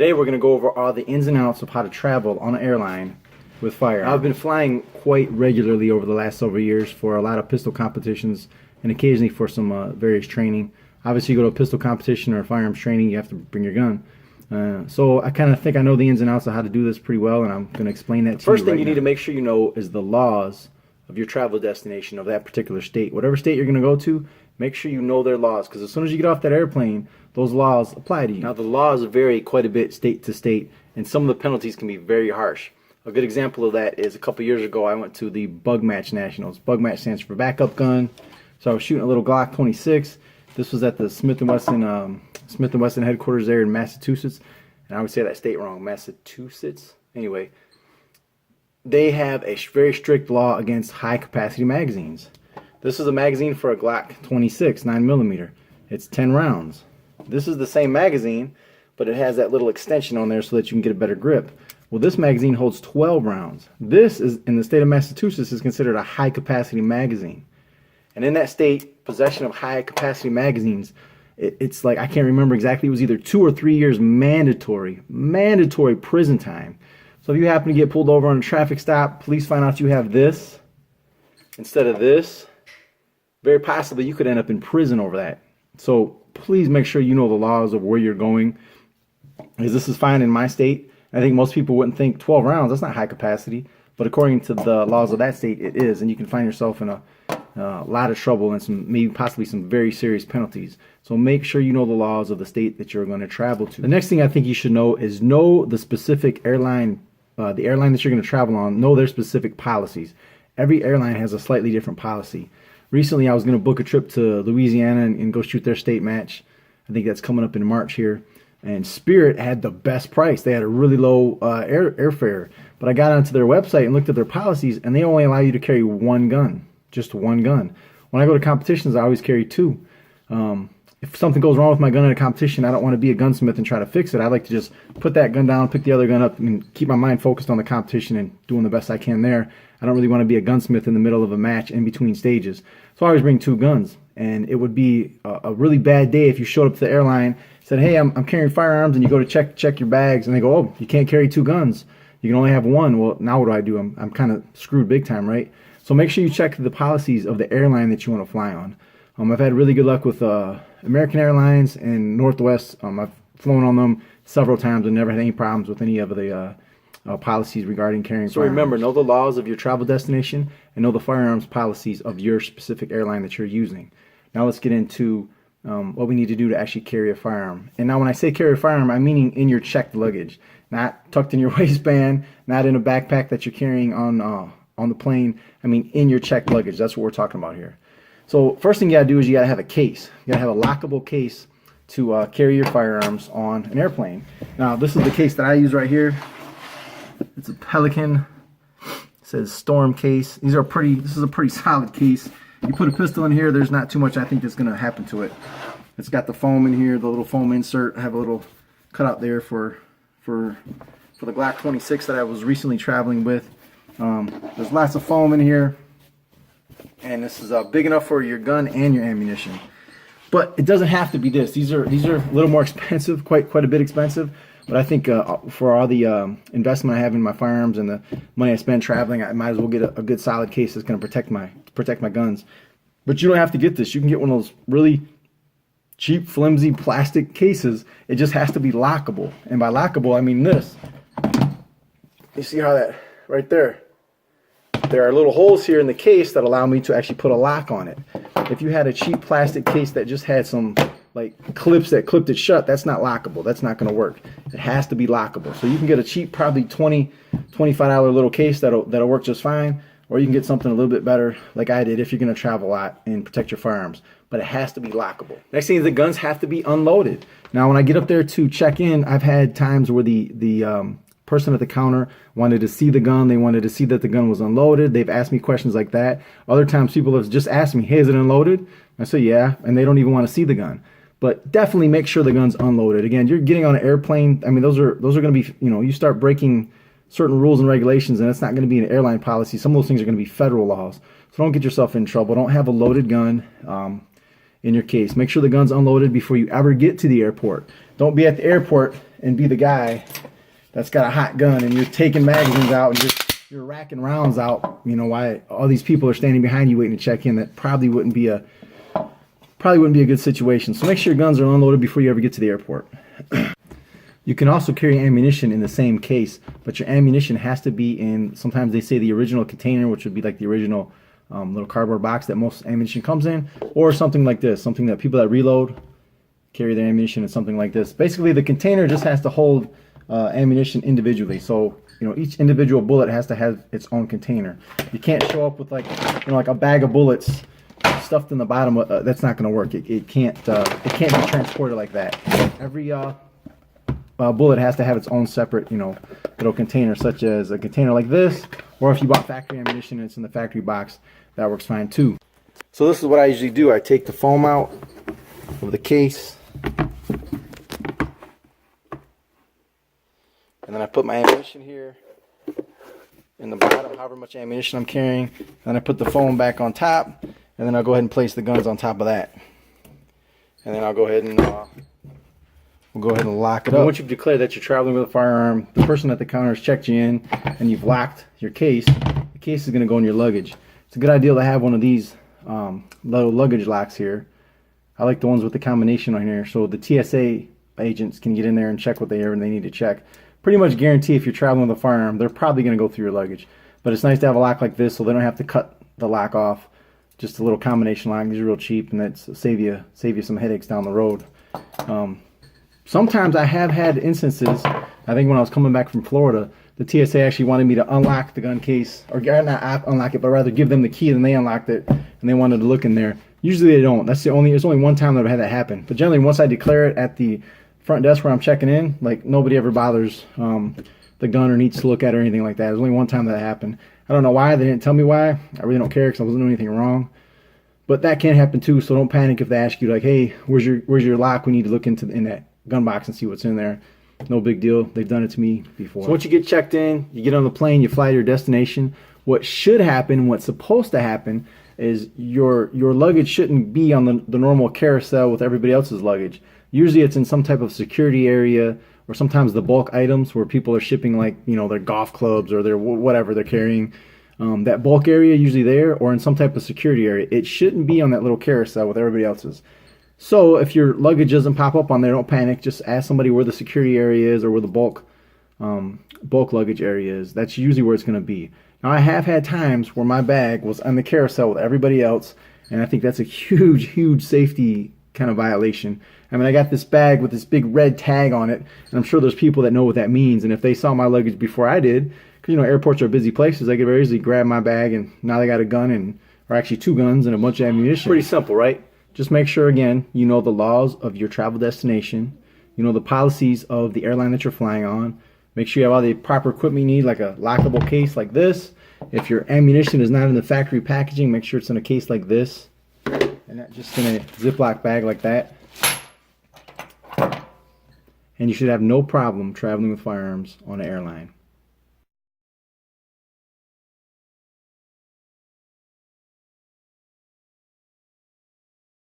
Today we're going to go over all the ins and outs of how to travel on an airline with firearms. I've been flying quite regularly over the last several years for a lot of pistol competitions and occasionally for some various training. Obviously, you go to a pistol competition or a firearms training, you have to bring your gun. So I kind of think I know the ins and outs of how to do this pretty well, and I'm going to explain that to you. First thing you need to make sure you know is the laws of your travel destination of that particular state. Whatever state you're going to go to, make sure you know their laws, because as soon as you get off that airplane, those laws apply to you. Now, the laws vary quite a bit state to state, and some of the penalties can be very harsh. A good example of that is a couple years ago, I went to the Bug Match Nationals. Bug Match stands for backup gun. So I was shooting a little Glock 26. This was at the Smith & Wesson headquarters there in Massachusetts. And I would say that state wrong, Massachusetts. Anyway, they have a very strict law against high-capacity magazines. This is a magazine for a Glock 26, 9mm. It's 10 rounds. This is the same magazine, but it has that little extension on there so that you can get a better grip. Well, this magazine holds 12 rounds. This is, in the state of Massachusetts, is considered a high-capacity magazine. And in that state, possession of high-capacity magazines, it's like, I can't remember exactly, it was either 2 or 3 years mandatory prison time. So if you happen to get pulled over on a traffic stop, police find out you have this instead of this, very possibly you could end up in prison over that. So please make sure you know the laws of where you're going, because this is fine in my state. I think most people wouldn't think 12 rounds, that's not high capacity, but according to the laws of that state, it is, and you can find yourself in a lot of trouble and maybe possibly some very serious penalties. So make sure you know the laws of the state that you're going to travel to. The next thing I think you should know is know the specific airline, the airline that you're going to travel on, know their specific policies. Every airline has a slightly different policy. Recently, I was going to book a trip to Louisiana and go shoot their state match. I think that's coming up in March here. And Spirit had the best price. They had a really low airfare. But I got onto their website and looked at their policies, and they only allow you to carry one gun, just one gun. When I go to competitions, I always carry two. If something goes wrong with my gun in a competition, I don't want to be a gunsmith and try to fix it. I like to just put that gun down, pick the other gun up, and keep my mind focused on the competition and doing the best I can there. I don't really want to be a gunsmith in the middle of a match in between stages. So I always bring two guns. And it would be a really bad day if you showed up to the airline, said, hey, I'm carrying firearms, and you go to check your bags, and they go, oh, you can't carry two guns. You can only have one. Well, now what do? I'm kind of screwed big time, right? So make sure you check the policies of the airline that you want to fly on. I've had really good luck with American Airlines and Northwest. I've flown on them several times and never had any problems with any of the policies regarding carrying firearms. So remember, know the laws of your travel destination and know the firearms policies of your specific airline that you're using. Now let's get into what we need to do to actually carry a firearm. And now when I say carry a firearm, I'm meaning in your checked luggage, not tucked in your waistband, not in a backpack that you're carrying on the plane. I mean in your checked luggage. That's what we're talking about here. So first thing you gotta do is you gotta have a case. You gotta have a lockable case to carry your firearms on an airplane. Now this is the case that I use right here. It's a Pelican. It says Storm case. This is a pretty solid case. You put a pistol in here, there's not too much I think that's gonna happen to it. It's got the foam in here, the little foam insert. I have a little cutout there for the Glock 26 that I was recently traveling with. There's lots of foam in here, and this is big enough for your gun and your ammunition. But it doesn't have to be this. These are a little more expensive, quite a bit expensive. But I think for all the investment I have in my firearms and the money I spend traveling, I might as well get a good solid case that's going to protect my guns. But you don't have to get this. You can get one of those really cheap, flimsy plastic cases. It just has to be lockable. And by lockable, I mean this. You see how that right there? There are little holes here in the case that allow me to actually put a lock on it. If you had a cheap plastic case that just had some like clips that clipped it shut, that's not lockable. That's not going to work. It has to be lockable. So you can get a cheap, probably $25 little case that'll work just fine, or you can get something a little bit better like I did if you're going to travel a lot and protect your firearms. But it has to be lockable. Next thing is the guns have to be unloaded. Now when I get up there to check in, I've had times where the person at the counter wanted to see the gun. They wanted to see that the gun was unloaded. They've asked me questions like that. Other times people have just asked me, hey, is it unloaded? I say, yeah, and they don't even want to see the gun. But definitely make sure the gun's unloaded. Again, you're getting on an airplane. I mean, those are going to be, you start breaking certain rules and regulations, and it's not going to be an airline policy. Some of those things are going to be federal laws. So don't get yourself in trouble. Don't have a loaded gun in your case. Make sure the gun's unloaded before you ever get to the airport. Don't be at the airport and be the guy that's got a hot gun and you're taking magazines out and you're racking rounds out, you know, why all these people are standing behind you waiting to check in. That probably wouldn't be a good situation. So make sure your guns are unloaded before you ever get to the airport. You can also carry ammunition in the same case, but your ammunition has to be in, sometimes they say the original container, which would be like the original little cardboard box that most ammunition comes in, or something like this, something that people that reload carry their ammunition in something like this. Basically, the container just has to hold ammunition individually. So, you know, each individual bullet has to have its own container. You can't show up with like, you know, like a bag of bullets stuffed in the bottom. That's not going to work. It can't be transported like that. Every bullet has to have its own separate, you know, little container, such as a container like this, or if you bought factory ammunition and it's in the factory box, that works fine too. So this is what I usually do. I take the foam out of the case, and then I put my ammunition here in the bottom, however much ammunition I'm carrying, and then I put the foam back on top, and then I'll go ahead and place the guns on top of that, and then I'll go ahead and we'll go ahead and lock it up. Once you've declared that you're traveling with a firearm, the person at the counter has checked you in, and you've locked your case, the case is going to go in your luggage. It's a good idea to have one of these little luggage locks here. I like the ones with the combination on here, so the TSA agents can get in there and check what they need to check. Pretty much guarantee if you're traveling with a firearm, they're probably going to go through your luggage. But it's nice to have a lock like this so they don't have to cut the lock off. Just a little combination lock. These are real cheap, and that's save you some headaches down the road. Sometimes I have had instances, I think when I was coming back from Florida, the TSA actually wanted me to unlock the gun case, or not unlock it, but rather give them the key, and they unlocked it, and they wanted to look in there. Usually they don't. There's only one time that I've had that happen. But generally, once I declare it at the front desk where I'm checking in, like, nobody ever bothers the gun or needs to look at it or anything like that. There's only one time that happened. I don't know why. They didn't tell me why. I really don't care because I wasn't doing anything wrong. But that can happen too, so don't panic if they ask you, like, hey, where's your lock? We need to look in that gun box and see what's in there. No big deal. They've done it to me before. So once you get checked in, you get on the plane, you fly to your destination. What should happen, what's supposed to happen, is your luggage shouldn't be on the normal carousel with everybody else's luggage. Usually it's in some type of security area, or sometimes the bulk items where people are shipping, like, you know, their golf clubs or their whatever they're carrying. That bulk area usually there, or in some type of security area. It shouldn't be on that little carousel with everybody else's. So if your luggage doesn't pop up on there, don't panic. Just ask somebody where the security area is or where the bulk luggage area is. That's usually where it's going to be. Now, I have had times where my bag was on the carousel with everybody else, and I think that's a huge, huge safety kind of violation. I mean, I got this bag with this big red tag on it, and I'm sure there's people that know what that means. And if they saw my luggage before I did, because, you know, airports are busy places, they could very easily grab my bag, and now they got a gun, or actually 2 guns and a bunch of ammunition. Pretty simple, right? Just make sure, again, you know the laws of your travel destination. You know the policies of the airline that you're flying on. Make sure you have all the proper equipment you need, like a lockable case like this. If your ammunition is not in the factory packaging, make sure it's in a case like this, and not just in a Ziploc bag like that. And you should have no problem traveling with firearms on an airline.